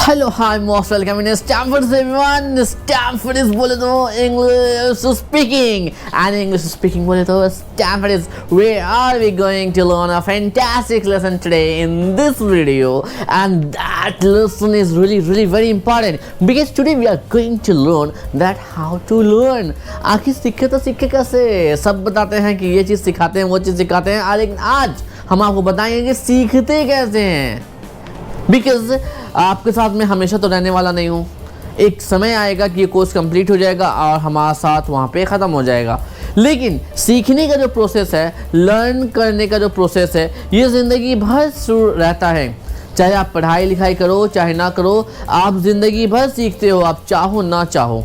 Hello, hi, most welcome in Stanford everyone. Stanford is बोले तो English speaking and English speaking बोले तो Stanford is where are we going to learn a fantastic lesson today in this video, and that lesson is really very important because today we are going to learn that how to learn. आखिर सीखे तो सीखे कैसे? सब बताते हैं कि ये चीज़ सिखाते हैं वो चीज़ सिखाते हैं, लेकिन आज हम आपको बताएंगे कि सीखते कैसे हैं। बिकॉज आपके साथ में हमेशा तो रहने वाला नहीं हूँ, एक समय आएगा कि ये कोर्स कंप्लीट हो जाएगा और हमारा साथ वहाँ पे ख़त्म हो जाएगा। लेकिन सीखने का जो प्रोसेस है, लर्न करने का जो प्रोसेस है, ये ज़िंदगी भर शुरू रहता है। चाहे आप पढ़ाई लिखाई करो चाहे ना करो, आप ज़िंदगी भर सीखते हो, आप चाहो ना चाहो।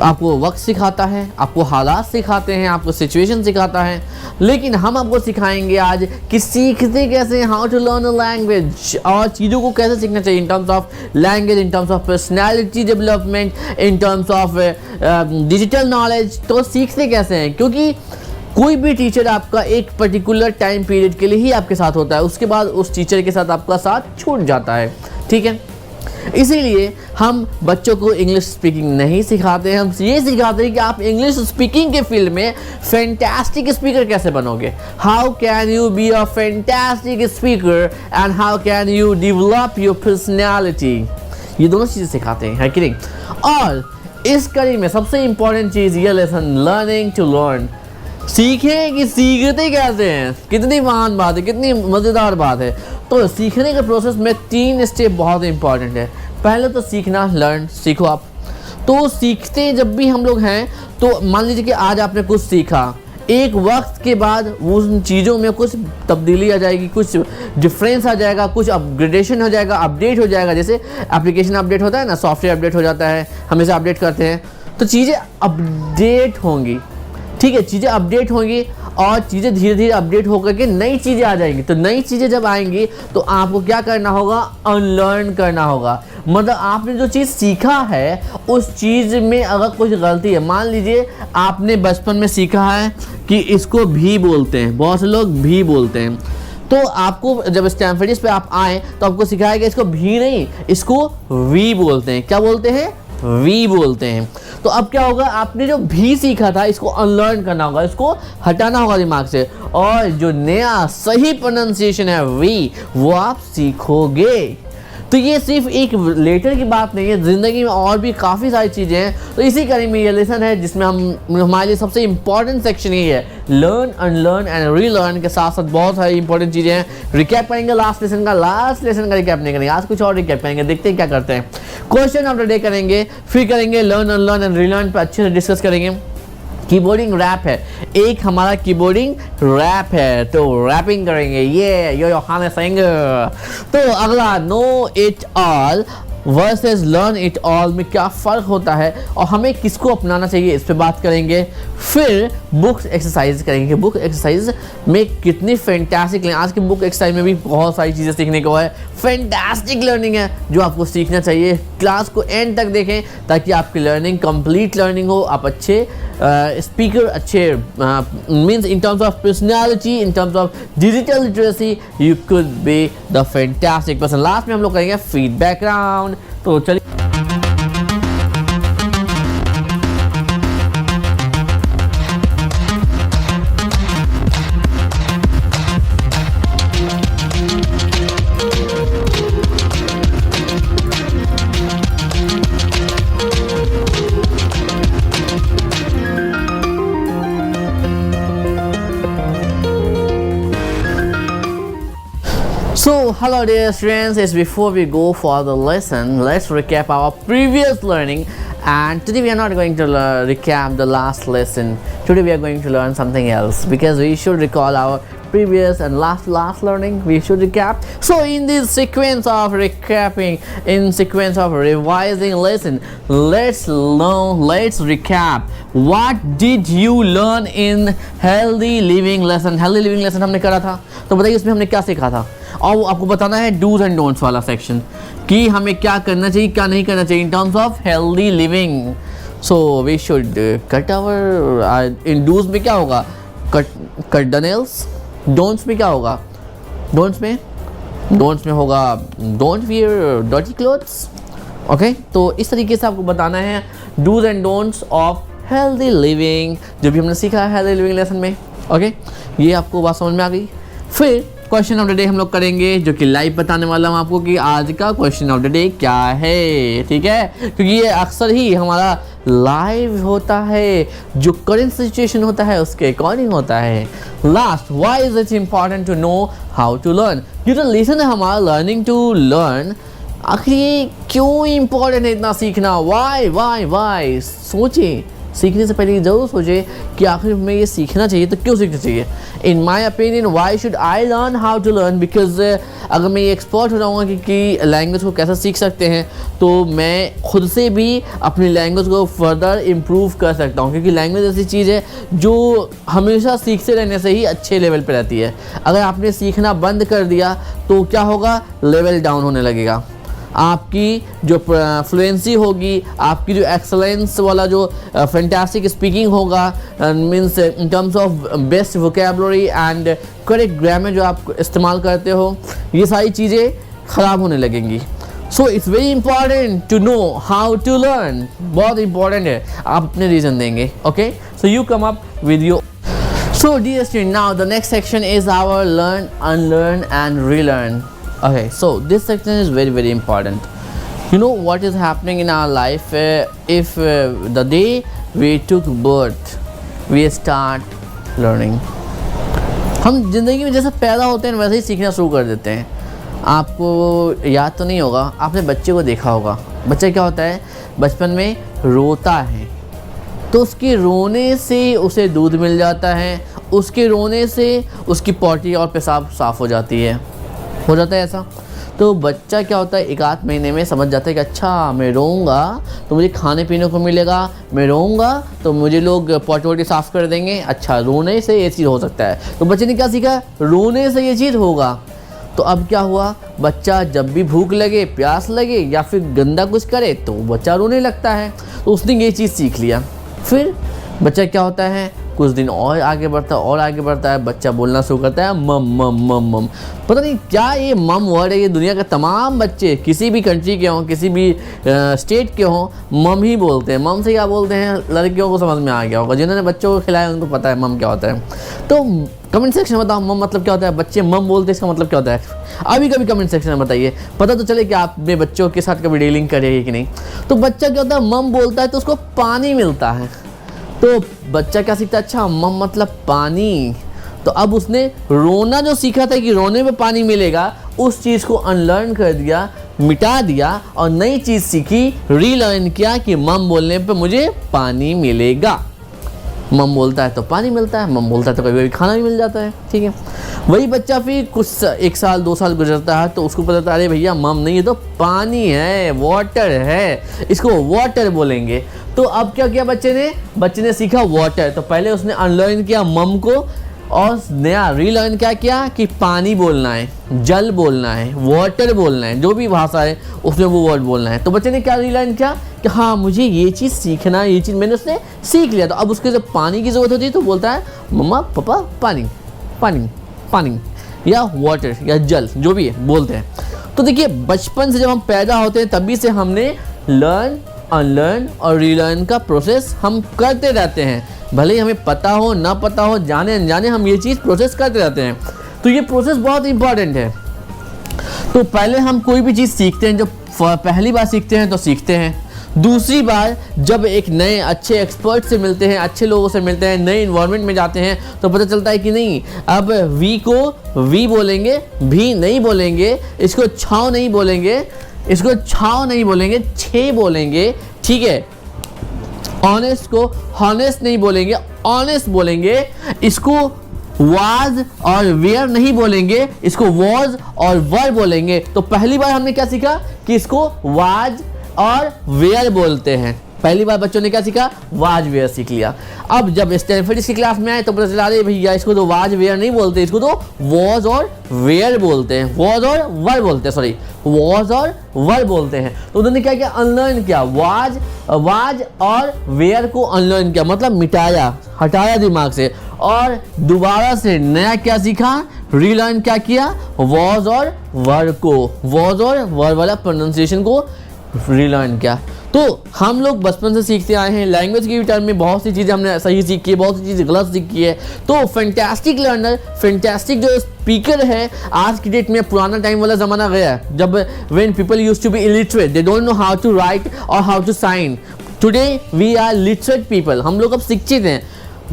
आपको वक्त सिखाता है, आपको हालात सिखाते हैं, आपको सिचुएशन सिखाता है, लेकिन हम आपको सिखाएंगे आज कि सीखते कैसे, how to learn a language, और चीज़ों को कैसे सीखना चाहिए in terms of language, in terms of personality development, in terms of digital knowledge. तो सीखते कैसे हैं, क्योंकि कोई भी टीचर आपका एक पर्टिकुलर टाइम पीरियड के लिए ही आपके साथ होता है, उसके बाद उस टीचर के साथ आपका साथ छूट जाता है। ठीक है, इसीलिए हम बच्चों को इंग्लिश स्पीकिंग नहीं सिखाते हैं, हम ये सिखाते हैं कि आप इंग्लिश स्पीकिंग के फील्ड में फैंटास्टिक स्पीकर कैसे बनोगे। How can you be a fantastic speaker and how can you develop your personality, ये दोनों चीज़ें सिखाते हैं, है कि नहीं। और इस कड़ी में सबसे इंपॉर्टेंट चीज़ ये लेसन, लर्निंग टू लर्न। सीखें कि सीखते कैसे हैं, कितनी महान बात है, कितनी मज़ेदार बात है। तो सीखने के प्रोसेस में 3 स्टेप बहुत इंपॉर्टेंट है। पहले तो सीखना, लर्न, सीखो आप। तो सीखते जब भी हम लोग हैं, तो मान लीजिए कि आज आपने कुछ सीखा, एक वक्त के बाद उन चीज़ों में कुछ तब्दीली आ जाएगी, कुछ डिफरेंस आ जाएगा, कुछ अपग्रेडेशन हो जाएगा, अपडेट हो जाएगा। जैसे एप्लीकेशन अपडेट होता है ना, सॉफ्टवेयर अपडेट हो जाता है, हमेशा अपडेट करते हैं, तो चीज़ें अपडेट होंगी। ठीक है, चीज़ें अपडेट होंगी और चीज़ें धीरे धीरे अपडेट होकर के नई चीज़ें आ जाएंगी। तो नई चीज़ें जब आएंगी तो आपको क्या करना होगा, अनलर्न करना होगा। मतलब आपने जो चीज़ सीखा है उस चीज़ में अगर कुछ गलती है, मान लीजिए आपने बचपन में सीखा है कि इसको भी बोलते हैं, बहुत से लोग भी बोलते हैं, तो आपको जब स्टैनफोर्ड पे आप आए तो आपको सिखाया गया इसको भी नहीं, इसको वी बोलते हैं। क्या बोलते हैं? वी बोलते हैं। तो अब क्या होगा, आपने जो भी सीखा था इसको अनलर्न करना होगा, इसको हटाना होगा दिमाग से, और जो नया सही प्रोनाउंसिएशन है वी, वो आप सीखोगे। तो ये सिर्फ एक लेटर की बात नहीं है, ज़िंदगी में और भी काफ़ी सारी चीज़ें हैं। तो इसी कड़ी में ये लेसन है जिसमें हमारे लिए सबसे इंपॉर्टेंट सेक्शन ये है, लर्न, अनलर्न एंड रीलर्न के साथ साथ बहुत सारी इंपॉर्टेंट चीज़ें हैं। रिकैप करेंगे लास्ट लेसन का रिकैप नहीं करेंगे, आज कुछ और रिकैप करेंगे, देखते हैं क्या करते हैं। क्वेश्चन ऑफ द डे करेंगे, फिर करेंगे लर्न, अनलर्न एंड रीलर्न पर अच्छे से डिस्कस करेंगे। कीबोर्डिंग रैप है, एक हमारा कीबोर्डिंग रैप है, तो रैपिंग करेंगे, ये यो खाने सिंगर। तो अगला, know it all versus learn it all में क्या फ़र्क होता है और हमें किसको अपनाना चाहिए, इस पे बात करेंगे। फिर बुक्स एक्सरसाइज करेंगे, बुक एक्सरसाइज में कितनी फैंटास्टिक, आज की बुक एक्सरसाइज में भी बहुत सारी चीज़ें सीखने को है, फैंटास्टिक लर्निंग है जो आपको सीखना चाहिए। क्लास को एंड तक देखें ताकि आपकी लर्निंग कंप्लीट लर्निंग हो, आप अच्छे स्पीकर, अच्छे means in terms of personality, in terms of digital literacy, you could be the fantastic person. Last में हम लोग करेंगे फीडबैक राउंड। तो चलिए, so hello dear students, as before we go for the lesson, let's recap our previous learning. And today we are not going to recap the last lesson. Today we are going to learn something else because we should recall our previous and last learning. We should recap. So in this sequence of recapping, in sequence of revising lesson, let's recap. What did you learn in healthy living lesson? Healthy living lesson हमने करा था, तो बताइए उसमें हमने क्या सीखा था। और वो आपको बताना है डूज एंड डोंट्स वाला सेक्शन, कि हमें क्या करना चाहिए क्या नहीं करना चाहिए in terms of healthy living. So we should cut our, इन डूज में क्या होगा, कट द नेल्स, डोंट्स में क्या होगा, डोंट्स में डोंट्स में होगा don't wear dirty clothes. Okay, तो इस तरीके से आपको बताना है dos and don'ts of healthy living, जो भी हमने सीखा है हेल्दी लिविंग लेसन में। ओके, ये आपको बात समझ में आ गई। फिर क्वेश्चन ऑफ द डे हम लोग करेंगे, जो कि लाइव बताने वाला हूँ आपको कि आज का क्वेश्चन ऑफ द डे क्या है। ठीक है, क्योंकि ये अक्सर ही हमारा लाइव होता है, जो करंट सिचुएशन होता है उसके अकॉर्डिंग होता है। Last, why is it important to know how to learn. ये तो लेसन है हमारा लर्निंग टू लर्न। आखिर ये क्यों इम्पोर्टेंट है इतना सीखना, वाई सोचें, सीखने से पहले ज़रूर सोचें कि आखिर हमें ये सीखना चाहिए तो क्यों सीखना चाहिए। In my opinion why should I learn how to learn, because अगर मैं ये एक्सपर्ट हो जाऊँगा कि लैंग्वेज को कैसे सीख सकते हैं, तो मैं खुद से भी अपनी लैंग्वेज को फर्दर इम्प्रूव कर सकता हूँ, क्योंकि लैंग्वेज ऐसी चीज़ है जो हमेशा सीखते रहने से ही अच्छे लेवल पर रहती है। अगर आपने सीखना बंद कर दिया तो क्या होगा, लेवल डाउन होने लगेगा। आपकी जो फ्लुएंसी होगी, आपकी जो एक्सलेंस वाला जो फैंटास्टिक स्पीकिंग होगा, means in terms of best vocabulary and correct grammar जो आप इस्तेमाल करते हो, ये सारी चीज़ें ख़राब होने लगेंगी। So it's very important to know how to learn, बहुत इंपॉर्टेंट है। आप अपने रीज़न देंगे। Okay, so you come up with your. So dear student, now the next section is our learn, unlearn and relearn. Okay, so this section is very important. You know what is happening in our life, if the day we took birth we start learning. हम ज़िंदगी में जैसे पैदा होते हैं वैसे ही सीखना शुरू कर देते हैं। आपको याद तो नहीं होगा, आपने बच्चे को देखा होगा। बच्चा क्या होता है, बचपन में रोता है तो उसके रोने से उसे दूध मिल जाता है, उसके रोने से उसकी पॉटी और पेशाब साफ़ हो जाती है, हो जाता है ऐसा। तो बच्चा क्या होता है, एक आध महीने में समझ जाता है कि अच्छा मैं रोऊंगा तो मुझे खाने पीने को मिलेगा, मैं रोऊंगा तो मुझे लोग पॉटी वॉटी साफ़ कर देंगे, अच्छा रोने से ये चीज़ हो सकता है। तो बच्चे ने क्या सीखा, रोने से ये चीज़ होगा। तो अब क्या हुआ, बच्चा जब भी भूख लगे, प्यास लगे या फिर गंदा कुछ करे तो बच्चा रोने लगता है। तो उसने ये चीज़ सीख लिया। फिर बच्चा क्या होता है, कुछ दिन और आगे बढ़ता है, बच्चा बोलना शुरू करता है मम मम मम मम। पता नहीं क्या ये मम वर्ड है, ये दुनिया के तमाम बच्चे किसी भी कंट्री के हों, किसी भी स्टेट के हों, मम ही बोलते हैं। मम से क्या बोलते हैं, लड़कियों को समझ में आ गया होगा, जिन्होंने बच्चों को खिलाया उनको पता है मम क्या होता है। तो कमेंट सेक्शन में बताओ मम मतलब क्या होता है, बच्चे मम बोलते हैं इसका मतलब क्या होता है। अभी कभी कमेंट सेक्शन में बताइए, पता तो चले कि आप अपने बच्चों के साथ कभी डीलिंग करेंगे कि नहीं। तो बच्चा क्या होता है, मम बोलता है तो उसको पानी मिलता है। तो बच्चा क्या सीखता है, अच्छा मम मतलब पानी। तो अब उसने रोना जो सीखा था कि रोने में पानी मिलेगा, उस चीज़ को अनलर्न कर दिया, मिटा दिया और नई चीज़ सीखी, रीलर्न किया कि मम बोलने पे मुझे पानी मिलेगा। मम बोलता है तो पानी मिलता है, मम बोलता है तो कभी कभी खाना भी मिल जाता है। ठीक है, वही बच्चा फिर कुछ 1 साल 2 साल गुजरता है तो उसको पता चलता है अरे भैया मम नहीं, ये तो पानी है, वाटर है, इसको वाटर बोलेंगे। तो अब क्या किया बच्चे ने सीखा वाटर। तो पहले उसने अनलर्न किया मम को और नया रीलर्न क्या किया कि पानी बोलना है, जल बोलना है, वाटर बोलना है, जो भी भाषा है उसमें वो वर्ड बोलना है। तो बच्चे ने क्या रीलर्न किया कि हाँ मुझे ये चीज़ सीखना है, ये चीज़ मैंने उसने सीख लिया। तो अब उसके जब पानी की ज़रूरत होती है तो बोलता है मम्मा पापा पानी पानी पानी या वाटर या जल, जो भी है बोलते हैं। तो देखिए बचपन से जब हम पैदा होते हैं तभी से हमने लर्न, अनलर्न और रीलर्न का प्रोसेस हम करते रहते हैं। भले ही हमें पता हो ना पता हो, जाने अनजाने हम ये चीज़ प्रोसेस करते रहते हैं। तो ये प्रोसेस बहुत इंपॉर्टेंट है। तो पहले हम कोई भी चीज़ सीखते हैं, जब पहली बार सीखते हैं तो सीखते हैं, दूसरी बार जब एक नए अच्छे एक्सपर्ट से मिलते हैं, अच्छे लोगों से मिलते हैं, नए इन्वायरमेंट में जाते हैं तो पता चलता है कि नहीं, अब वी को वी बोलेंगे, भी नहीं बोलेंगे, इसको छाव नहीं बोलेंगे, इसको छाव नहीं बोलेंगे, छे बोलेंगे। ठीक है, ऑनेस्ट को हॉनेस्ट नहीं बोलेंगे, ऑनेस्ट बोलेंगे। इसको वाज और वेयर नहीं बोलेंगे, इसको वॉज और वर बोलेंगे। तो पहली बार हमने क्या सीखा कि इसको वाज और वेयर बोलते हैं। पहली बार बच्चों ने क्या सीखा, वाज वेयर सीख लिया। अब जब स्टैनफोर्ड इसकी क्लास में आए तो पता चला रहे भैया इसको तो वाज वेयर नहीं बोलते, इसको तो वॉज और वेयर बोलते हैं, वॉज और वर बोलते हैं, सॉरी वॉज और वर बोलते हैं। तो उन्होंने क्या किया, अनलर्न किया, वाज और वेयर को अनलर्न किया, मतलब मिटाया, हटाया दिमाग से और दोबारा से नया क्या सीखा, रीलर्न क्या किया, वॉज और वर्ब को, वॉज और वर्ब वाला प्रोनाउंसिएशन को रीलर्न किया। तो हम लोग बचपन से सीखते आए हैं, लैंग्वेज के टर्म में बहुत सी चीज़ें हमने सही सीखी है, बहुत सी चीज़ें गलत सीखी है। तो फैंटास्टिक लर्नर, फैंटास्टिक जो स्पीकर है आज की डेट में, पुराना टाइम वाला ज़माना गया है जब when people used to be illiterate, they don't know how to write और how to sign. Today we are literate people, हम लोग अब शिक्षित हैं,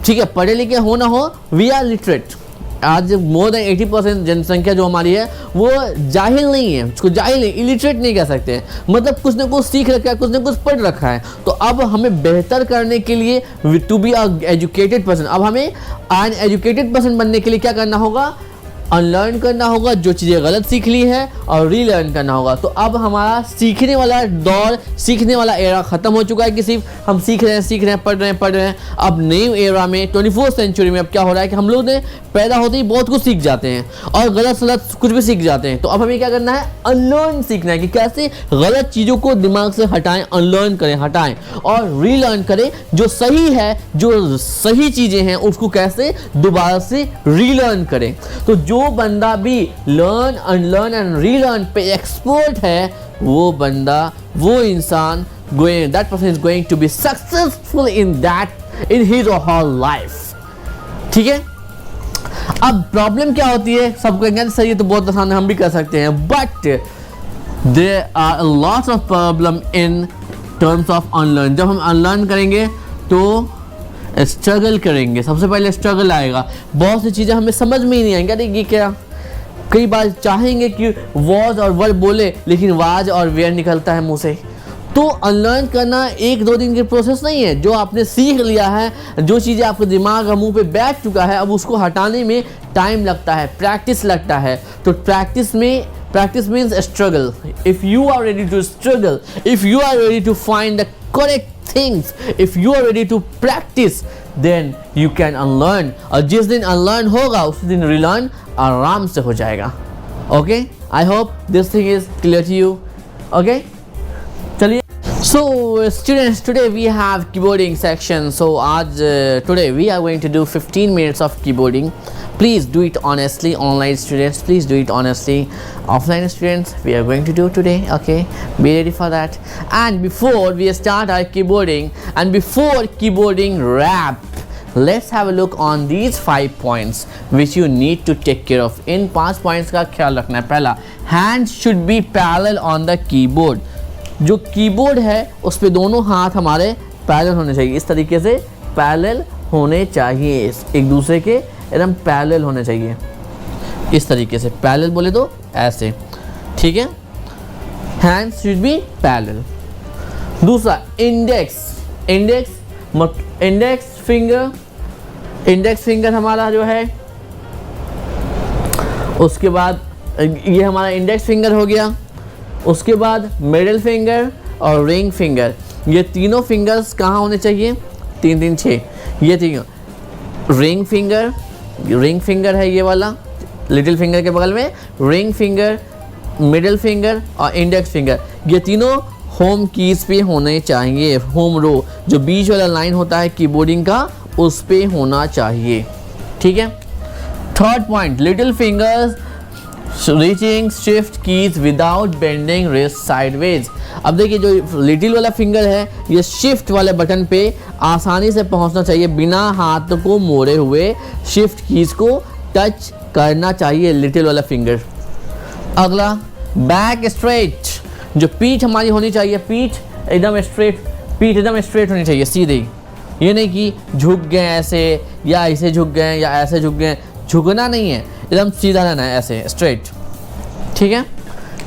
ठीक है, पढ़े लिखे हो ना हो, वी आर लिटरेट। आज मोर देन 80% जनसंख्या जो हमारी है वो जाहिल नहीं है, उसको जाहिल नहीं, इलिटरेट नहीं कह सकते, मतलब कुछ ना कुछ सीख रखा है, कुछ ना कुछ पढ़ रखा है। तो अब हमें बेहतर करने के लिए to be a educated person, अब हमें एन एजुकेटेड पर्सन बनने के लिए क्या करना होगा, अनलर्न करना होगा, जो चीज़ें गलत सीख ली है और रीलर्न करना होगा। तो अब हमारा सीखने वाला दौर, सीखने वाला एरा ख़त्म हो चुका है कि सिर्फ हम सीख रहे हैं, पढ़ रहे हैं। अब न्यू एरा में 24th सेंचुरी में अब क्या हो रहा है कि हम लोग ने पैदा होते ही बहुत कुछ सीख जाते हैं और गलत सलत कुछ भी सीख जाते हैं। तो अब हमें क्या करना है, अनलर्न सीखना है कि कैसे गलत चीज़ों को दिमाग से हटाएं, अनलर्न करें, हटाएं और रीलर्न करें। जो सही है, जो सही चीज़ें हैं उसको कैसे दोबारा से रीलर्न करें। तो जो बंदा भी लर्न, अनलर्न एंड रीलर्न पे एक्सपर्ट है, वो बंदा, वो इंसान that person is going to be successful in his or her life। ठीक है, अब प्रॉब्लम क्या होती है, सब कहेंगे सर ये तो बहुत आसान है, हम भी कर सकते हैं, but there are lots of problem in terms of unlearn. जब हम अनलर्न करेंगे तो स्ट्रगल करेंगे, सबसे पहले स्ट्रगल आएगा, बहुत सी चीज़ें हमें समझ में ही नहीं आएंगी, अरे ये क्या, कई बार चाहेंगे कि वॉज और वर्ब बोले लेकिन वाज और वेयर निकलता है मुंह से। तो अनलर्न करना 1-2 दिन की प्रोसेस नहीं है, जो आपने सीख लिया है, जो चीज़ें आपके दिमाग और मुंह पे बैठ चुका है, अब उसको हटाने में टाइम लगता है, प्रैक्टिस लगता है। तो practice means struggle. If you are ready to struggle, if you are ready to find the correct things, if you are ready to practice, then you can unlearn। और जिस दिन unlearn होगा उस दिन relearn आराम से हो जाएगा। Okay, I hope this thing is clear to you। Okay, चलिए। So students, today we have keyboarding section। So आज today we are going to do 15 minutes of keyboarding। Please do it honestly, online students, please do it honestly. Offline students, we are going to do today, okay? Be ready for that. And before we start our keyboarding, and before keyboarding rap, let's have a look on these 5 points which you need to take care of। In 5 points का ख्याल रखना है। पहला, hands should be parallel on the keyboard। जो keyboard है उस पे दोनों हाथ हमारे पैरेलल होने चाहिए, इस तरीके से पैरेलल होने चाहिए, एक दूसरे के एकदम पैरेलल होने चाहिए, इस तरीके से पैरेलल बोले तो ऐसे, ठीक है, हैंड्स शुड बी पैरेलल। दूसरा, इंडेक्स फिंगर हमारा जो है, उसके बाद ये हमारा इंडेक्स फिंगर हो गया, उसके बाद मिडिल फिंगर और रिंग फिंगर, ये तीनों फिंगर्स कहाँ होने चाहिए, 3 3 6, ये तीनों रिंग फिंगर है ये वाला, लिटिल फिंगर के बगल में रिंग फिंगर, मिडिल फिंगर और इंडेक्स फिंगर, ये तीनों होम कीज पे होने चाहिए। होम रो, जो बीच वाला लाइन होता है कीबोर्डिंग का, उस पे होना चाहिए, ठीक है। Third point, little fingers reaching shift keys without bending wrist sideways. अब देखिए जो लिटिल वाला फिंगर है, ये शिफ्ट वाले बटन पे आसानी से पहुंचना चाहिए, बिना हाथ को मोड़े हुए शिफ्ट कीज को टच करना चाहिए लिटिल वाला फिंगर। अगला, बैक स्ट्रेट, जो पीठ हमारी होनी चाहिए, पीठ एकदम स्ट्रेट होनी चाहिए, सीधी, ये नहीं कि झुक गए ऐसे या ऐसे झुक गए या ऐसे झुक गए, झुकना नहीं है, एकदम सीधा रहना है, ऐसे स्ट्रेट, ठीक है।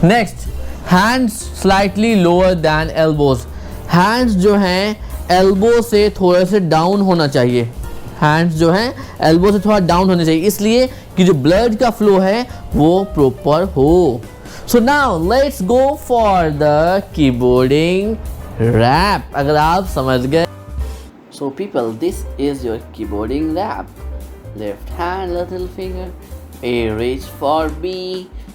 Next, hands slightly lower than elbows, hands जो हैं एल्बो से थोड़े से डाउन होना चाहिए, हैंड्स जो हैं एल्बो से थोड़ा डाउन होने चाहिए, इसलिए कि जो ब्लड का फ्लो है वो प्रॉपर हो। So now let's go for the keyboarding rap, अगर आप समझ गए। So people, this is your keyboarding rap. Left hand little finger, A reach for B,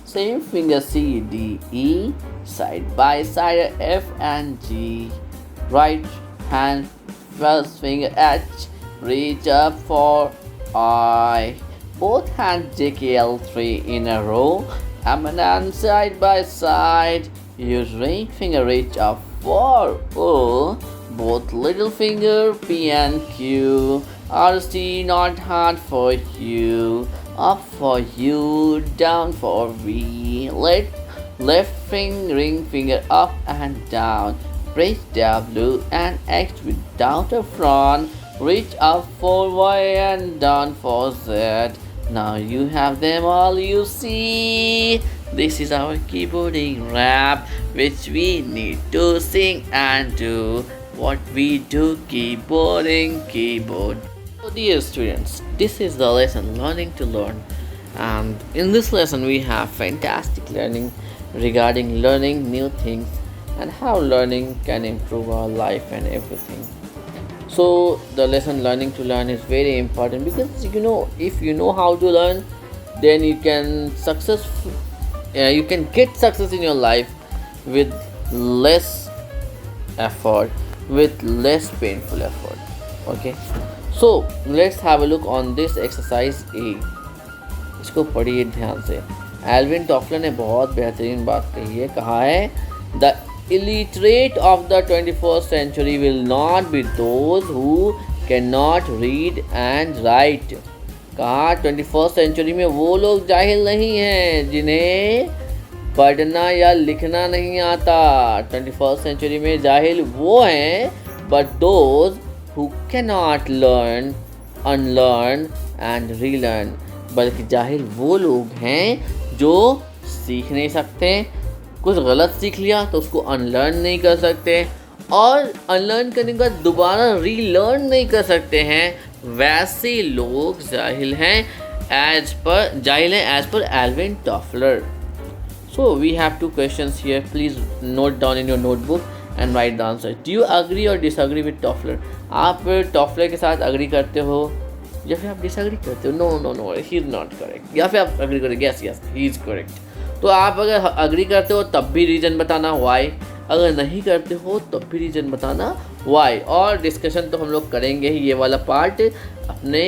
same finger C, D, E, side by side F and G. Right hand first finger H, reach up for I, Both hands JKL3 in a row. And side by side. Use ring finger reach up for O. Both little finger P and Q. RC not hard for you. Up for U. Down for V. Left ring finger up and down. Press W and X without a front. Reach up for Y and down for Z. Now you have them all, you see. This is our keyboarding rap, which we need to sing and do what we do, keyboard. So dear students, this is the lesson learning to learn, and in this lesson we have fantastic learning regarding learning new things and how learning can improve our life and everything. So the lesson learning to learn is very important, because if you know how to learn, then you can get success in your life with less effort, with less painful effort. Okay, so let's have a look on this exercise A. इसको पढ़िए ध्यान से. Alvin Toffler ने बहुत बेहतरीन बात कही है. कहा है the illiterate of the 21st century will not be those who cannot read and write. कहा 21st century में वो लोग जाहिल नहीं हैं जिन्हें पढ़ना या लिखना नहीं आता. 21st century में जाहिल वो हैं, but those who cannot learn, unlearn and relearn. बल्कि जाहिल वो लोग हैं जो सीख नहीं सकते, कुछ गलत सीख लिया तो उसको अनलर्न नहीं कर सकते, और अनलर्न करने के बाद दोबारा रीलर्न नहीं कर सकते हैं. वैसे लोग जाहिल हैं as per Alvin Toffler. So we have two questions here. Please note down in your notebook and write the answer. Do you agree और डिसअग्री विद टॉफलर? आप टॉफलर के साथ अग्री करते हो या फिर आप डिसअग्री करते हो? No he is not correct. या फिर आप अग्री करोगे? Yes he is correct. तो आप अगर अग्री करते हो तब भी रीज़न बताना वाई, अगर नहीं करते हो तब भी रीज़न बताना वाई. और डिस्कशन तो हम लोग करेंगे ही ये वाला पार्ट अपने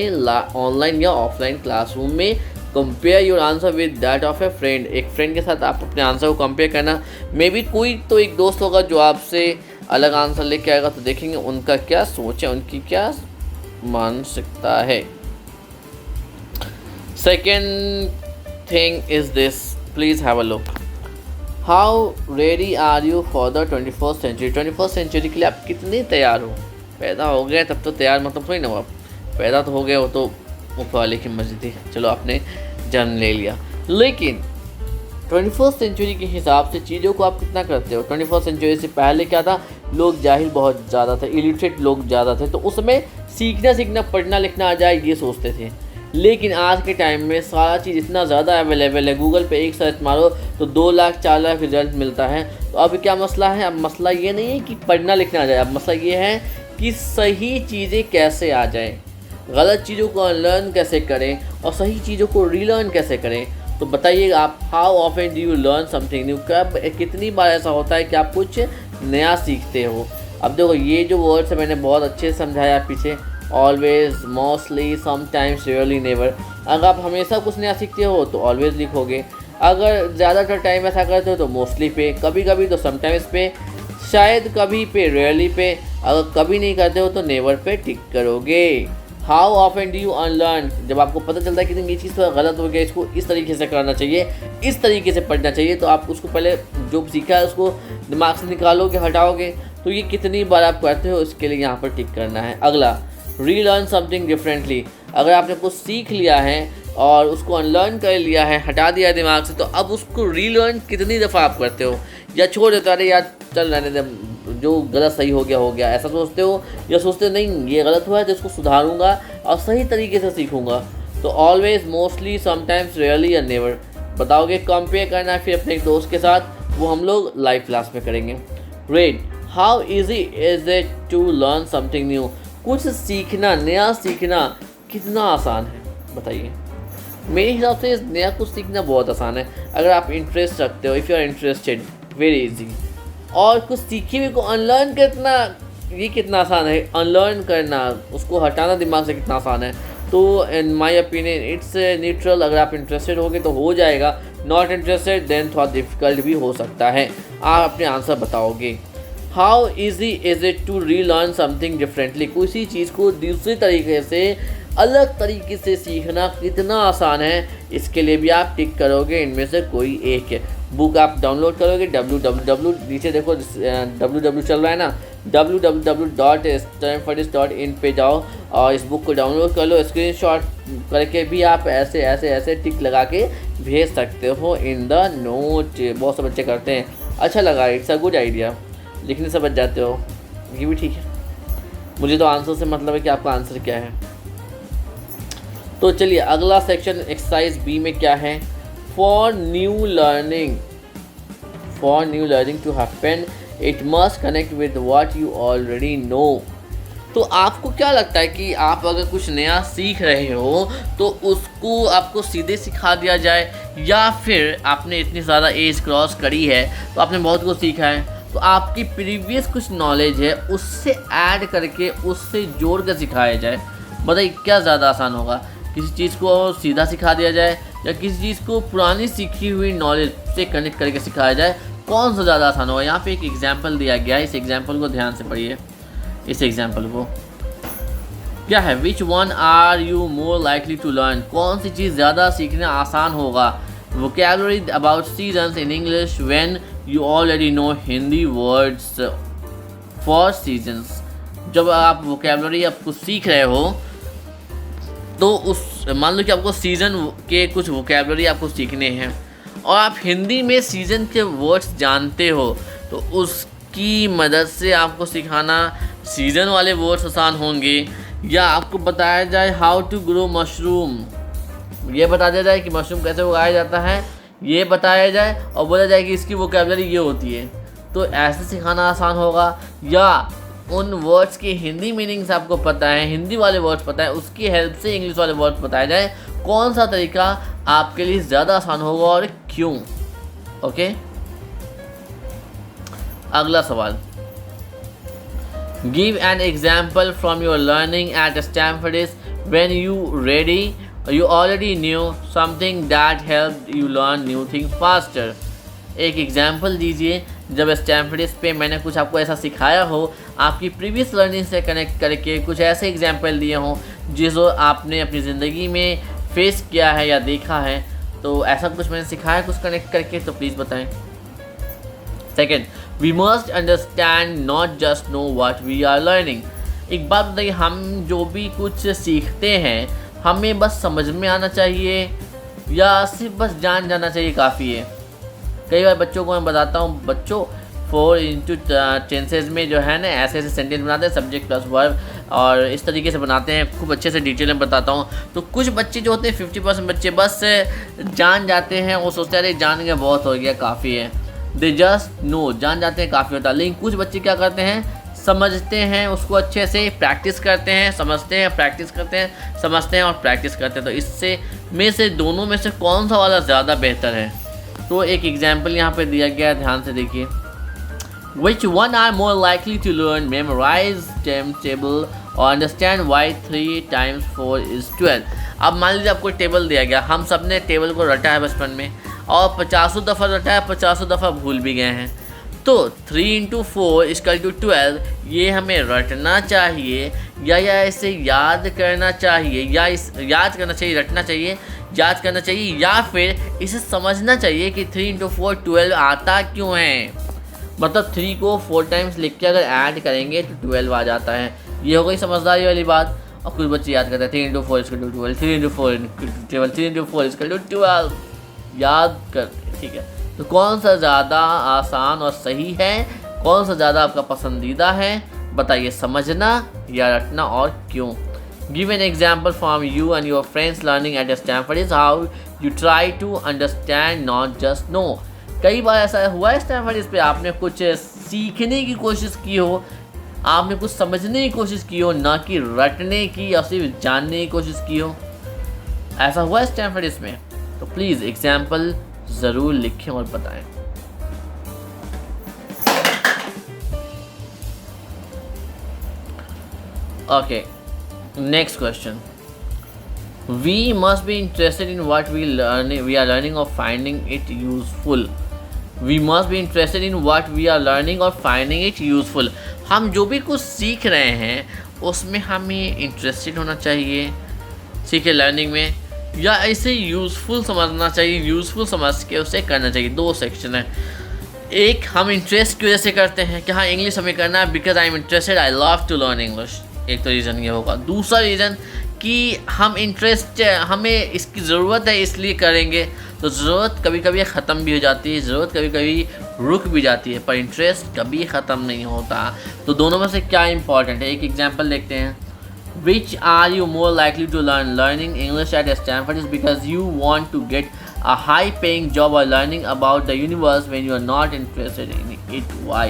ऑनलाइन या ऑफलाइन क्लासरूम में. Compare your answer with that of A friend. एक फ्रेंड के साथ आप अपने आंसर को कंपेयर करना. मे बी कोई तो एक दोस्त होगा जो आपसे अलग आंसर लेके आएगा, तो देखेंगे उनका क्या सोच है, उनकी क्या मानसिकता है. Second thing is this. Please have a look. How ready are you for the 21st century? 21st century के लिए आप कितने तैयार हो? पैदा हो गए तब तो तैयार मतलब थोड़ी ना हो. आप पैदा तो हो गए, वो तो ऊपर वाले की मर्जी थी. चलो आपने जन्म ले लिया, लेकिन 21st century के हिसाब से चीज़ों को आप कितना करते हो? 21st century से पहले क्या था? लोग जाहिल बहुत ज़्यादा थे, इलिटरेट लोग ज़्यादा थे, तो उसमें सीखना पढ़ना लिखना आ जाए ये सोचते थे. लेकिन आज के टाइम में सारा चीज़ इतना ज़्यादा अवेलेबल है. गूगल पे एक सर्च मारो तो 2 लाख 4 लाख रिजल्ट मिलता है. तो अब क्या मसला है? अब मसला ये नहीं है कि पढ़ना लिखना आ जाए, अब मसला ये है कि सही चीज़ें कैसे आ जाएं, गलत चीज़ों को अनलर्न कैसे करें और सही चीज़ों को रीलर्न कैसे करें. तो बताइए आप, how often do you learn something new? कब कितनी बार ऐसा होता है कि आप कुछ नया सीखते हो? अब देखो ये जो वर्ड्स है मैंने बहुत अच्छे से समझाया पीछे. Always, mostly, sometimes, really, never. अगर आप हमेशा कुछ नया सीखते हो तो ऑलवेज लिखोगे. अगर ज़्यादातर टाइम ऐसा करते हो तो मोस्टली पे, कभी कभी तो समटाइम्स पे, शायद कभी पे, रियली पे. अगर कभी नहीं करते हो तो नेवर पे टिक करोगे. How often do you unlearn? जब आपको पता चलता है कि ये चीज़ तो गलत हो गया, इसको इस तरीके से करना चाहिए, इस तरीके से पढ़ना चाहिए, तो आप उसको पहले जो सीखा है उसको दिमाग से निकालोगे, हटाओगे. तो ये कितनी बार आप करते हो इसके लिए यहाँ पर टिक करना है. अगला, रीलर्न समथिंग डिफरेंटली. अगर आपने कुछ सीख लिया है और उसको अनलर्न कर लिया है, हटा दिया दिमाग से, तो अब उसको रीलर्न कितनी दफ़ा आप करते हो? या छोड़ देते हो, अरे यार चल रहने दे, जो गलत सही हो गया, ऐसा सोचते हो? या सोचते हो नहीं ये गलत हुआ है तो इसको सुधारूंगा और सही तरीके से सीखूंगा? तो ऑलवेज, मोस्टली, समटाइम्स, रियली या नेवर बताओगे. कंपेयर करना है फिर अपने एक दोस्त के साथ, वो हम लोग लाइव क्लास में करेंगे. Read, how easy is it to learn something new? कुछ सीखना, नया सीखना कितना आसान है बताइए. मेरे हिसाब से नया कुछ सीखना बहुत आसान है अगर आप इंटरेस्ट रखते हो. If you are interested, very easy. और कुछ सीखे हुए को अनलर्न करना, ये कितना आसान है. अनलर्न करना, उसको हटाना दिमाग से कितना आसान है. तो in my opinion it's neutral. अगर आप इंटरेस्टेड होगे तो हो जाएगा, नॉट इंटरेस्टेड देन थोड़ा डिफ़िकल्ट भी हो सकता है। आप अपने आंसर बताओगे। How easy is it to relearn something differently. किसी चीज़ को दूसरे तरीके से, अलग तरीके से सीखना कितना आसान है, इसके लिए भी आप टिक करोगे इनमें से कोई एक। बुक आप डाउनलोड करोगे, www, नीचे देखो www चल रहा है ना, www.stanfordis.in पे जाओ और इस बुक को डाउनलोड कर लो। स्क्रीनशॉट करके भी आप ऐसे ऐसे ऐसे टिक लगा के भेज सकते हो इन द नोट। बहुत से बच्चे करते हैं, अच्छा लगा, इट्स अ गुड आइडिया। लिखने से बच जाते हो, ये भी ठीक है। मुझे तो आंसर से मतलब है कि आपका आंसर क्या है। तो चलिए अगला सेक्शन एक्सरसाइज बी में क्या है। For new learning to happen it must connect with what you already know. तो आपको क्या लगता है कि आप अगर कुछ नया सीख रहे हो तो उसको आपको सीधे सिखा दिया जाए, या फिर आपने इतनी ज़्यादा एज क्रॉस करी है तो आपने बहुत कुछ सीखा है, तो आपकी प्रीवियस कुछ नॉलेज है उससे ऐड करके, उससे जोड़ कर सिखाया जाए। बताइए क्या ज़्यादा आसान होगा, किसी चीज़ को सीधा सिखा दिया जाए या किसी चीज़ को पुरानी सीखी हुई नॉलेज से कनेक्ट करके सिखाया जाए, कौन सा ज़्यादा आसान होगा। यहाँ पे एक एग्जांपल दिया गया है, इस एग्जांपल को ध्यान से पढ़िए। इस एग्जांपल को क्या है, which one are you more likely to learn. कौन सी चीज़ ज़्यादा सीखना आसान होगा। Vocabulary about seasons in English when you already know Hindi words for seasons. जब आप वोकैबुलरी आपको सीख रहे हो तो उस मान लो कि आपको सीज़न के कुछ वोकैबुलरी आपको सीखने हैं और आप हिंदी में सीज़न के वर्ड्स जानते हो, तो उसकी मदद से आपको सिखाना सीज़न वाले वर्ड्स आसान होंगे। या आपको बताया जाए हाउ टू ग्रो मशरूम, ये बता दिया जाए कि मशरूम कैसे उगाया जाता है, ये बताया जाए और बोला जाए कि इसकी वोकैबुलरी ये होती है, तो ऐसे सिखाना आसान होगा। या उन वर्ड्स की हिंदी मीनिंग्स आपको पता है, हिंदी वाले वर्ड्स पता है, उसकी हेल्प से इंग्लिश वाले वर्ड्स बताया जाए, कौन सा तरीका आपके लिए ज़्यादा आसान होगा और क्यों। ओके, अगला सवाल, give an example from your learning at Stanford is when you already knew something that helped you learn new things faster। एक एग्जाम्पल दीजिए जब स्टैनफोर्डिस पे मैंने कुछ आपको ऐसा सिखाया हो, आपकी प्रीवियस लर्निंग से कनेक्ट करके कुछ ऐसे एग्जाम्पल दिए हों जिसको आपने अपनी ज़िंदगी में फेस किया है या देखा है। तो ऐसा कुछ मैंने सिखाया कुछ कनेक्ट करके, तो प्लीज़ बताएं। Second, we must understand not just know what we are learning. एक बात बताइए, हम जो भी कुछ सीखते हैं हमें बस समझ में आना चाहिए या सिर्फ बस जान जाना चाहिए काफ़ी है। कई बार बच्चों को मैं बताता हूँ, बच्चों 4 इंटू टेंसेज में जो है ना ऐसे ऐसे सेंटेंस बनाते हैं, सब्जेक्ट प्लस वर्ब, और इस तरीके से बनाते हैं, खूब अच्छे से डिटेल में बताता हूँ। तो कुछ बच्चे जो होते हैं 50% बच्चे बस जान जाते हैं, वो सोचते हैं जान गए बहुत हो गया काफ़ी है, दे जस्ट नो, जान जाते हैं काफ़ी होता है। लेकिन कुछ बच्चे क्या करते हैं, समझते हैं उसको अच्छे से, प्रैक्टिस करते हैं, समझते हैं, प्रैक्टिस करते हैं, समझते हैं और प्रैक्टिस करते हैं। तो इससे में से दोनों में से कौन सा वाला ज़्यादा बेहतर है। तो एक एग्जाम्पल यहाँ पे दिया गया है, ध्यान से देखिए। Which one are more likely to learn, memorize table or understand why 3 times 4 is 12। अब मान लीजिए आपको टेबल दिया गया, हम सब ने टेबल को रटा है बचपन में और 50 दफ़ा रटा है, 50 दफ़ा भूल भी गए हैं। तो 3 इंटू 4 इक्वल टू 12, ये हमें रटना चाहिए या इसे याद करना चाहिए, या इस याद करना चाहिए, रटना चाहिए, याद करना चाहिए, या फिर इसे समझना चाहिए कि 3 इंटू 4 12 आता क्यों है। मतलब 3 को 4 टाइम्स लिख के अगर ऐड करेंगे तो 12 आ जाता है। ये हो गई समझदारी वाली बात। और कुछ बच्चे याद करते हैं 3 into 4 equal to 12, 3 into 4 3 into 4 equal to 12, याद करते, ठीक है। तो कौन सा ज़्यादा आसान और सही है, कौन सा ज़्यादा आपका पसंदीदा है, बताइए, समझना या रटना और क्यों। Give an example from you and your friends learning at Stanford is how you try to understand not just know. कई बार ऐसा हुआ है स्टैनफोर्डिस पे, आपने कुछ सीखने की कोशिश की हो, आपने कुछ समझने की कोशिश की हो, ना कि रटने की या सिर्फ जानने की कोशिश की हो। ऐसा हुआ है स्टैनफोर्डिस में? तो प्लीज़ एग्जाम्पल ज़रूर लिखें और बताएं। Okay, next question. We must be interested in what we are learning or finding it useful. We must be interested in what we are learning और finding it useful. हम जो भी कुछ सीख रहे हैं उसमें हमें इंटरेस्टेड होना चाहिए, सीखे लर्निंग में, या इसे यूज़फुल समझना चाहिए, यूज़फुल समझ के उसे करना चाहिए। दो सेक्शन है, एक हम इंटरेस्ट की वजह से करते हैं कि हाँ इंग्लिश हमें करना है because I am interested, I love to learn English, एक तो रीज़न ये होगा। दूसरा रीज़न कि हम हमें इसकी ज़रूरत है इसलिए करेंगे, तो ज़रूरत कभी कभी ख़त्म भी हो जाती है, ज़रूरत कभी कभी रुक भी जाती है, पर इंटरेस्ट कभी ख़त्म नहीं होता। तो दोनों में से क्या इंपॉर्टेंट है, एक एग्जांपल देखते हैं। Which are you more likely to learn? Learning English at Stanford is because you want to get a high-paying job, or learning about the universe when you are not interested in it. Why?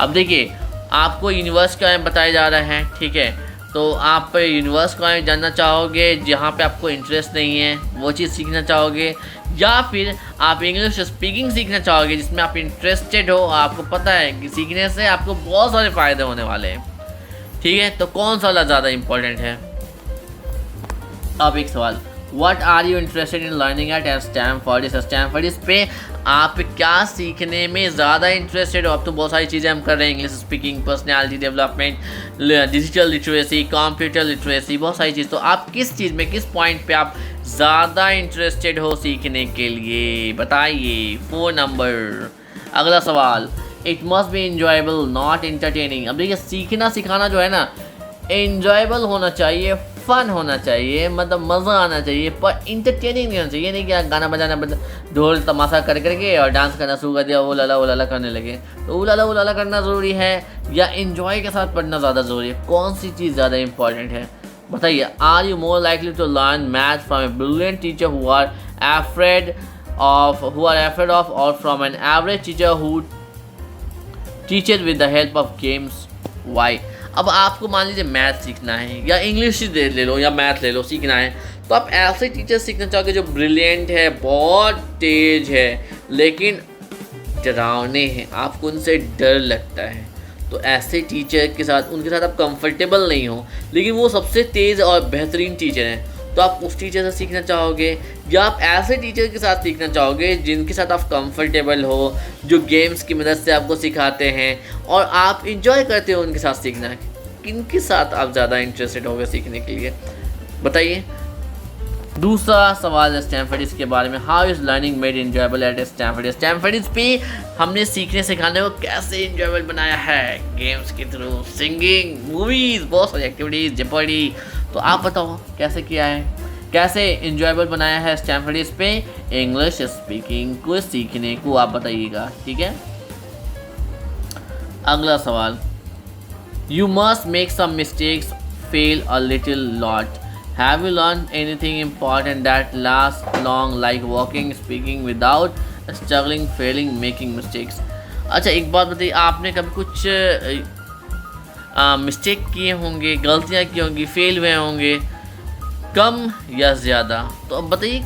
अब देखिए, आपको universe के बारे में बताया जा रहा है, ठीक है, तो आप यूनिवर्स के बारे में जानना चाहोगे जहाँ पे आपको इंटरेस्ट नहीं है, वो चीज़ सीखना चाहोगे, या फिर आप इंग्लिश स्पीकिंग सीखना चाहोगे जिसमें आप इंटरेस्टेड हो, आपको पता है कि सीखने से आपको बहुत सारे फ़ायदे होने वाले हैं, ठीक है, तो कौन सा वाला ज़्यादा इम्पोर्टेंट है। अब एक सवाल, what are you interested in learning at Stanford? इस स्टैनफोर्ड पे आप क्या सीखने में ज़्यादा इंटरेस्टेड हो? अब तो बहुत सारी चीज़ें हम कर रहे हैं, English speaking, personality development, digital literacy, computer literacy, बहुत सारी चीज़। तो आप किस चीज़ में, किस पॉइंट पे आप ज़्यादा इंटरेस्टेड हो सीखने के लिए, बताइए। 4 नंबर। अगला सवाल, it must be enjoyable not entertaining. अब देखिए, सीखना सिखाना जो है ना, इंजॉयबल होना चाहिए, फ़न होना चाहिए, मतलब मज़ा आना चाहिए, पर इंटरटेनिंग नहीं होना चाहिए। नहीं कि गाना बजाना ढोल तमाशा कर करके और डांस करना शुरू कर दिया, वो लाला करने लगे। तो वो लाला करना ज़रूरी है या इंजॉय के साथ पढ़ना ज़्यादा ज़रूरी है? कौन सी चीज़ ज़्यादा इंपॉर्टेंट है, बताइए। Are you more likely to learn math from a brilliant teacher who are afraid of और from an average teacher who teacher with the help of games? Why? अब आपको मान लीजिए मैथ सीखना है या इंग्लिश ले लो या मैथ ले लो, सीखना है, तो आप ऐसे टीचर सीखना चाहोगे जो ब्रिलियंट है, बहुत तेज है, लेकिन डरावने हैं, आपको उनसे डर लगता है। तो ऐसे टीचर के साथ, उनके साथ आप कंफर्टेबल नहीं हो, लेकिन वो सबसे तेज़ और बेहतरीन टीचर हैं, तो आप उस टीचर से सीखना चाहोगे, या आप ऐसे टीचर के साथ सीखना चाहोगे जिनके साथ आप कंफर्टेबल हो, जो गेम्स की मदद से आपको सिखाते हैं और आप इंजॉय करते हो उनके साथ सीखना। किनके साथ आप ज़्यादा इंटरेस्टेड होगे सीखने के लिए, बताइए। दूसरा सवाल स्टैनफोर्ड के बारे में, how is learning made enjoyable at Stanford? Stanford पे हमने सीखने सिखाने को कैसे इंजॉयबल बनाया है, गेम्स के थ्रू, सिंगिंग, मूवीज़, बहुत सारी एक्टिविटीज़, जेपर्डी। तो आप बताओ कैसे किया है, कैसे इंजॉयबल बनाया है स्टैनफोर्ड पे इंग्लिश स्पीकिंग को सीखने को, आप बताइएगा, ठीक है। अगला सवाल, you must make some mistakes, fail a little lot. Have you learned anything important that lasts long, like walking, speaking without struggling, failing, making mistakes? अच्छा, एक बात बताइए, आपने कभी कुछ मिस्टेक किए होंगे, गलतियाँ की होंगी, फेल हुए होंगे, कम या ज़्यादा? तो अब बताइए,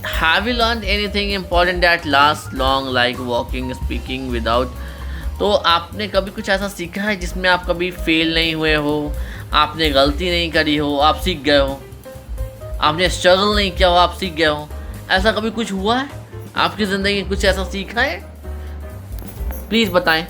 Have you learned anything important that lasts long, like walking, speaking without? तो आपने कभी कुछ ऐसा सीखा है जिसमें आप कभी फेल नहीं हुए हो, आपने गलती नहीं करी हो, आप सीख गए हो, आपने स्ट्रगल नहीं किया हो, आप सीख गए हो? ऐसा कभी कुछ हुआ है आपकी ज़िंदगी में, कुछ ऐसा सीखा है? प्लीज़ बताएं।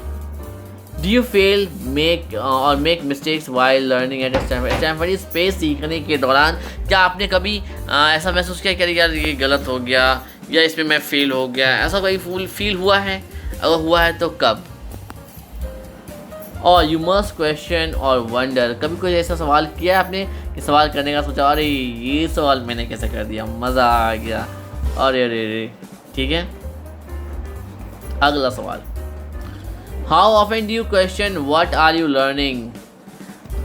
Do you fail make mistakes while learning at Stanford पे सीखने के दौरान क्या आपने कभी ऐसा महसूस किया कि यार ये गलत हो गया या इसमें मैं फेल हो गया, ऐसा कोई फील हुआ है? अगर हुआ है तो कब? और यू मस्ट क्वेश्चन और वंडर, कभी कोई ऐसा सवाल किया आपने कि सवाल करने का सोचा, अरे ये सवाल मैंने कैसे कर दिया, मज़ा आ गया, अरे अरे अरे, ठीक है। अगला सवाल, how often do you question what are you learning?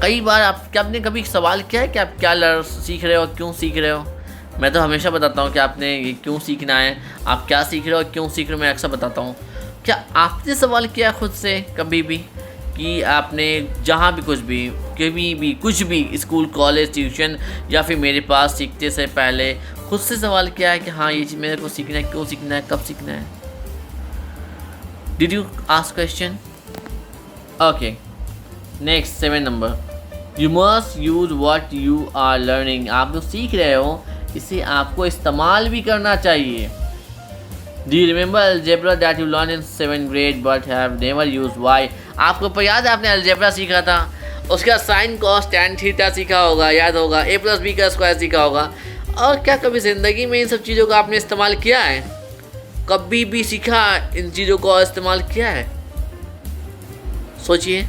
कई बार आपने कभी सवाल किया है कि आप क्या सीख रहे हो, क्यों सीख रहे हो? मैं तो हमेशा बताता हूँ कि आपने ये क्यों सीखना है, आप क्या सीख रहे हो, क्यों सीख रहे हो, मैं अक्सर बताता हूँ। क्या आपने सवाल किया खुद से कभी भी कि आपने जहाँ भी कुछ भी, कभी भी कुछ भी, स्कूल, कॉलेज, ट्यूशन या फिर मेरे पास सीखते से पहले खुद से सवाल किया है कि हाँ ये चीज़ मेरे को सीखना है, क्यों सीखना है, कब सीखना है? Did you ask question? Okay, next 7 number, you must use what you are learning. आप जो सीख रहे हो इसे आपको इस्तेमाल भी करना चाहिए। Do you remember algebra that you learned in 7th grade but have never used? Why? आपको याद है आपने अलजेब्रा सीखा था, उसका साइन कॉस टैन थीटा सीखा होगा, याद होगा, a प्लस बी का स्क्वायर सीखा होगा। और क्या कभी ज़िंदगी में इन सब चीज़ों का आपने इस्तेमाल किया है? कभी भी सीखा इन चीज़ों को इस्तेमाल किया है? सोचिए।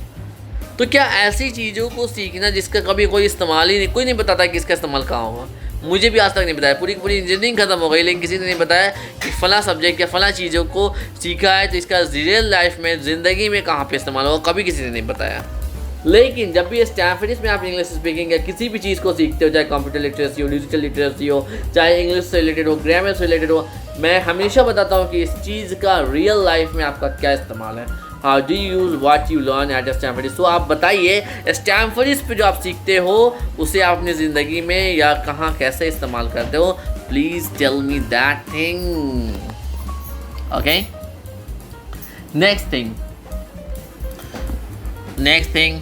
तो क्या ऐसी चीज़ों को सीखना जिसका कभी कोई इस्तेमाल ही नहीं, कोई नहीं बताता कि इसका इस्तेमाल कहाँ होगा। मुझे भी आज तक नहीं बताया, पूरी की पूरी इंजीनियरिंग खत्म हो गई लेकिन किसी ने नहीं बताया कि फ़ला सब्जेक्ट या फ़ला चीज़ों को सीखा है तो इसका रियल लाइफ में ज़िंदगी में कहाँ पे इस्तेमाल होगा, कभी किसी ने नहीं बताया। लेकिन जब भी स्टैनफोर्ड में आप इंग्लिश स्पीकिंग या किसी भी चीज़ को सीखते हो, चाहे कंप्यूटर लिटरेसी हो, डिजिटल लिटरेसी हो, चाहे इंग्लिश से रिलेटेड हो, ग्रामर से रिलेटेड हो, मैं हमेशा बताता हूँ कि इस चीज़ का रियल लाइफ में आपका क्या इस्तेमाल है। How do you use what you learn at Stanford. So आप बताइए स्टैनफोर्ड पे जो आप सीखते हो उसे आप अपनी ज़िंदगी में या कहाँ कैसे इस्तेमाल करते हो। Please tell me that thing. Okay, next thing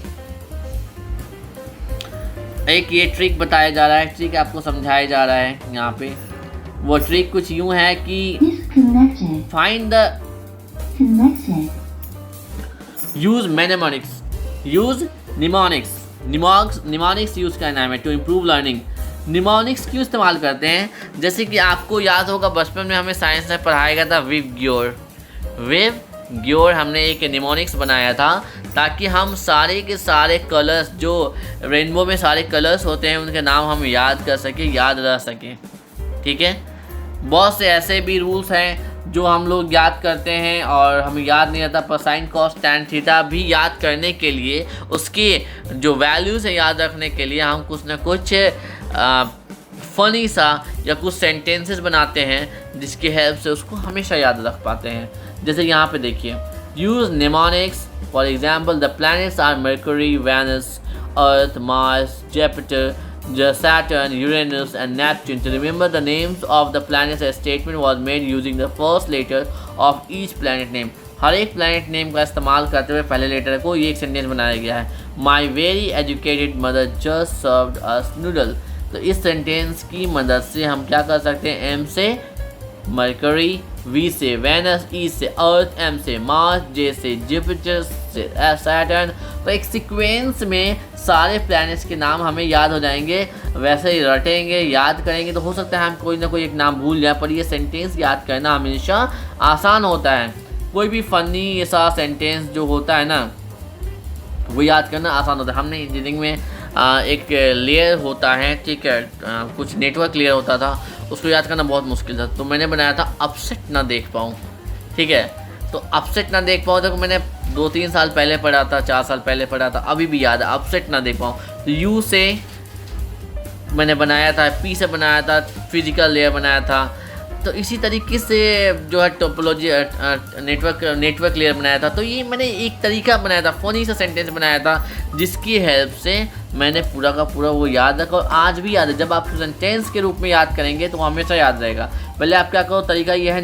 एक ये ट्रिक बताया जा रहा है, ट्रिक आपको समझाया जा रहा है यहाँ पे। वो ट्रिक कुछ यूँ है कि find the use mnemonics, use mnemonics. Mnemonics use करना है टू इम्प्रूव लर्निंग। निमोनिक्स क्यों इस्तेमाल करते हैं? जैसे कि आपको याद होगा बचपन में हमें साइंस में पढ़ाया गया था विव ग्योर हमने एक निमोनिक्स बनाया था ताकि हम सारे के सारे कलर्स जो रेनबो में सारे कलर्स होते हैं उनके नाम हम याद कर सकें, याद रह सकें। ठीक है, बहुत से ऐसे भी रूल्स हैं जो हम लोग याद करते हैं और हमें याद नहीं रहता, पर साइन कॉस टैन थीटा भी याद करने के लिए, उसके जो वैल्यूज़ है याद रखने के लिए हम कुछ ना कुछ फ़नी सा या कुछ सेंटेंसेस बनाते हैं जिसकी हेल्प से उसको हमेशा याद रख पाते हैं। जैसे यहाँ पे देखिए, use mnemonics for example the planets are Mercury, Venus, Earth, Mars, Jupiter, Saturn, Uranus and Neptune. To remember the names of the planets, a statement was made using the first letter of each planet name. हर एक planet name का इस्तेमाल करते हुए पहले letter को ये एक sentence बनाया गया है। My very educated mother just served us noodle. तो इस सेंटेंस की मदद से हम क्या कर सकते हैं? M से मरकरी, V से वेनस, E से अर्थ, M से मार्स, J से जुपिटर से सैटर्न। तो एक सीक्वेंस में सारे प्लैनेट्स के नाम हमें याद हो जाएंगे, वैसे ही रटेंगे, याद करेंगे तो हो सकता है हम कोई ना कोई एक नाम भूल जाए, पर ये सेंटेंस याद करना हमेशा आसान होता है। कोई भी फ़नी सा सेंटेंस जो होता है ना वो याद करना आसान होता है। हमने इंजीनियरिंग में एक लेयर होता है, ठीक है, कुछ नेटवर्क लेयर होता था, उसको याद करना बहुत मुश्किल था, तो मैंने बनाया था अपसेट ना देख पाऊँ। ठीक है, तो अपसेट ना देख पाऊँ तो मैंने 2-3 साल पहले पढ़ा था, 4 साल पहले पढ़ा था, अभी भी याद है, अपसेट ना देख पाऊँ। तो यू से मैंने बनाया था, पी से बनाया था, फिजिकल लेयर बनाया था। तो इसी तरीके से जो है टोपोलॉजी नेटवर्क लेयर बनाया था। तो ये मैंने एक तरीका बनाया था, फ़नी सा सेंटेंस बनाया था जिसकी हेल्प से मैंने पूरा का पूरा वो याद रखा और आज भी याद है। जब आप सेंटेंस के रूप में याद करेंगे तो हमेशा याद रहेगा। पहले आप क्या करो, तरीका ये है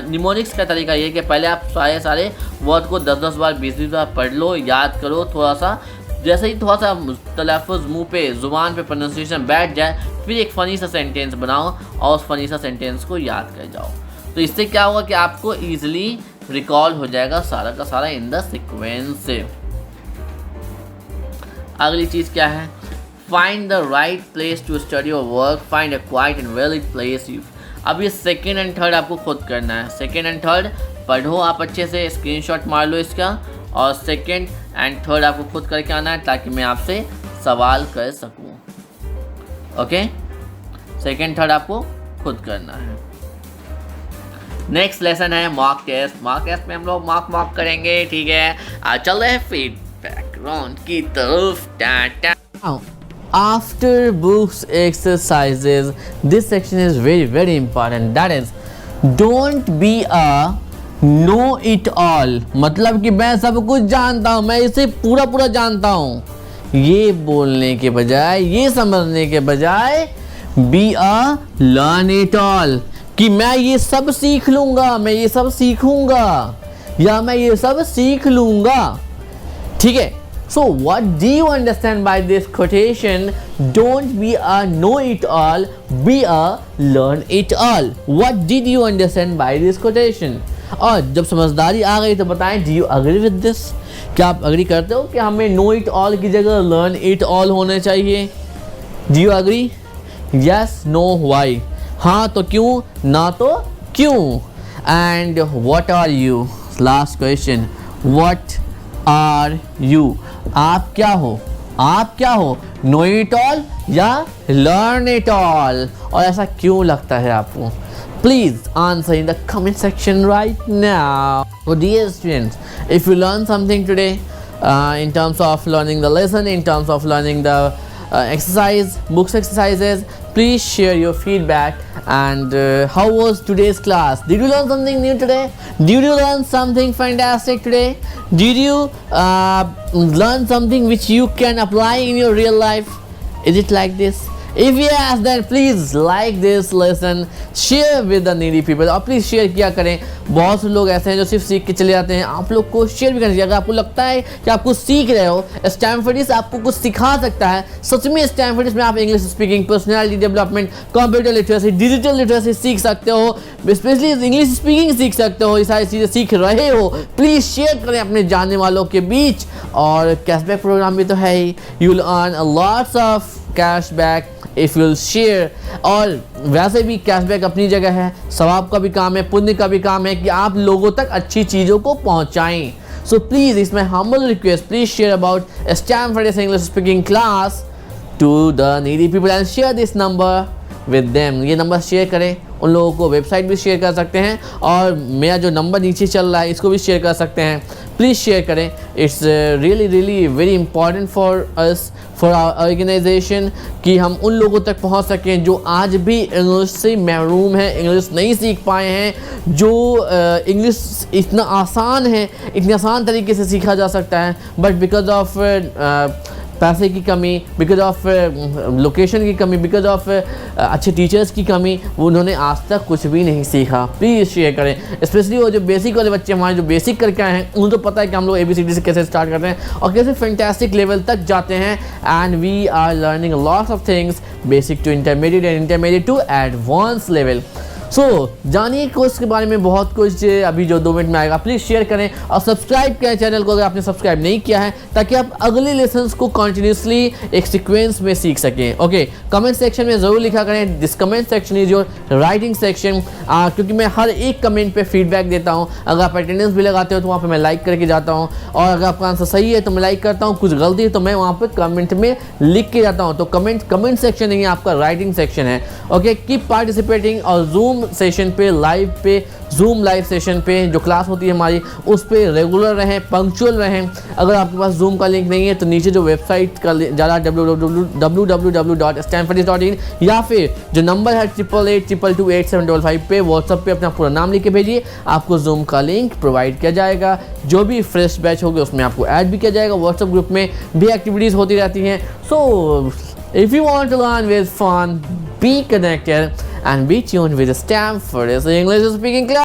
निमोनिक्स का तरीका ये है कि पहले आप सारे वर्ड को 10-10 बार 20-20 बार पढ़ लो, याद करो थोड़ा सा। जैसे ही थोड़ा सा तलफ़ुज़ मुँह पे ज़ुबान पे प्रोनाउंसिएशन बैठ जाए, फिर एक फ़नी सा सेंटेंस बनाओ और उस फ़नी सा सेंटेंस को याद कर जाओ। तो इससे क्या होगा कि आपको ईजिली रिकॉल हो जाएगा सारा का सारा इन द सीक्वेंस। अगली चीज़ क्या है? Find the right place to study your work, find a quiet and well lit place. अब ये सेकेंड एंड थर्ड आपको खुद करना है। सेकेंड एंड थर्ड पढ़ो आप अच्छे से, स्क्रीनशॉट मार लो इसका, और सेकेंड एंड थर्ड आपको खुद करके आना है ताकि मैं आपसे सवाल कर सकूं। ओके, सेकेंड थर्ड आपको खुद करना है। नेक्स्ट लेसन है मॉक टेस्ट। मॉक टेस्ट में हम लोग मॉक करेंगे, ठीक है। चल रहे हैं फीडबैक राउंड की तरफ। After books exercises, this section is very important. That is, don't be a know it all। मतलब कि मैं सब कुछ जानता हूँ, मैं इसे पूरा जानता हूँ, ये बोलने के बजाय, ये समझने के बजाय be a learn it all, कि मैं ये सब सीख लूँगा, मैं ये सब सीखूँगा या मैं ये सब सीख लूँगा। ठीक है, So what do you understand by this quotation? Don't be a know-it-all, be a learn-it-all. What did you understand by this quotation? और जब समझदारी आ गई तो बताएं, do you agree with this? क्या आप अग्री करते हो कि हमें know it all की जगह learn it all होने चाहिए? Do you agree? Yes, no, why? हाँ तो क्यों, ना तो क्यों? And what are you? Last question. What are you? आप क्या हो? आप क्या हो? Know it all या learn it all? और ऐसा क्यों लगता है आपको? Please answer in the comment section right now. So dear students, if you learn something today in terms of learning the lesson, in terms of learning the books exercises, please share your feedback. And how was today's class? Did you learn something new today? Did you learn something fantastic today? Did you learn something which you can apply in your real life? Is it like this? If yes, then please like this lesson, share with the needy people. और please share किया करें. बहुत से लोग ऐसे हैं जो सिर्फ सीख के चले जाते हैं. आप लोग को शेयर भी करना चाहिए. अगर आपको लगता है कि आप कुछ सीख रहे हो, स्टैनफोर्ड आपको कुछ सिखा सकता है. सच में स्टैनफोर्ड में आप English speaking, personality development, computer literacy, digital literacy सीख सकते हो. स्पेशली इंग्लिश स्पीकिंग सीख सकते हो. ये सारी चीज़ें सीख रहे हो, प्लीज़ शेयर करें अपने जानने वालों के बीच. और कैशबैक प्रोग्राम भी तो है ही. You will earn a lots of cashback if you will share. और वैसे भी कैशबैक अपनी जगह है. सवाब का भी काम है, पुण्य का भी काम है कि आप लोगों तक अच्छी चीज़ों को पहुंचाएं. So please, it's my humble request, please share about Stanford English speaking class to the needy people and share this number with them. ये नंबर शेयर करें. उन लोगों को वेबसाइट भी शेयर कर सकते हैं और मेरा जो नंबर नीचे चल रहा है इसको भी शेयर कर सकते हैं. प्लीज़ शेयर करें. It's really very important for us, for our organisation, कि हम उन लोगों तक पहुंच सकें जो आज भी इंग्लिश से महरूम हैं, इंग्लिश नहीं सीख पाए हैं, जो इंग्लिश इतना आसान है, इतने आसान तरीके से सीखा जा सकता है, बट बिकॉज ऑफ पैसे की कमी, बिकॉज ऑफ लोकेशन की कमी, बिकॉज ऑफ अच्छे टीचर्स की कमी, वो उन्होंने आज तक कुछ भी नहीं सीखा. प्लीज़ शेयर करें. स्पेशली वो जो बेसिक वाले बच्चे हमारे जो बेसिक करके आए हैं, उनको तो पता है कि हम लोग ABCD से कैसे स्टार्ट करते हैं और कैसे फैंटास्टिक लेवल तक जाते हैं. And we are learning lots of things, basic to intermediate and intermediate to advance level. So जानिए कोर्स के बारे में बहुत कुछ अभी जो 2 मिनट में आएगा. प्लीज़ शेयर करें और सब्सक्राइब करें चैनल को अगर आपने सब्सक्राइब नहीं किया है, ताकि आप अगले लेसन्स को कंटिन्यूसली एक सीक्वेंस में सीख सकें. ओके, कमेंट सेक्शन में ज़रूर लिखा करें. This comment section is your writing section, क्योंकि मैं हर एक कमेंट पे फीडबैक देता हूँ. अगर आप अटेंडेंस भी लगाते हो तो वहाँ पर मैं लाइक करके जाता हूँ, और अगर आपका आंसर सही है तो मैं लाइक करता हूँ, कुछ गलती है तो मैं वहाँ पर कमेंट में लिख के जाता हूँ. तो कमेंट सेक्शन नहीं है, आपका राइटिंग सेक्शन है. Okay, keep participating. और जूम सेशन पे, लाइव पे, जूम लाइव सेशन पे जो क्लास होती है हमारी, उस पे रेगुलर रहें, पंक्चुअल रहें. अगर आपके पास जूम का लिंक नहीं है तो नीचे जो वेबसाइट का ज़्यादा www.stanfordis.in, या फिर जो नंबर है 8882228755 पे व्हाट्सएप पे अपना पूरा नाम लिख के भेजिए. आपको जूम का लिंक प्रोवाइड किया जाएगा. जो भी फ्रेश बैच होगी उसमें आपको ऐड भी किया जाएगा. व्हाट्सएप ग्रुप में भी एक्टिविटीज़ होती रहती हैं. So if you want to learn with fun, be connected and be tuned with Stanford English Speaking Class.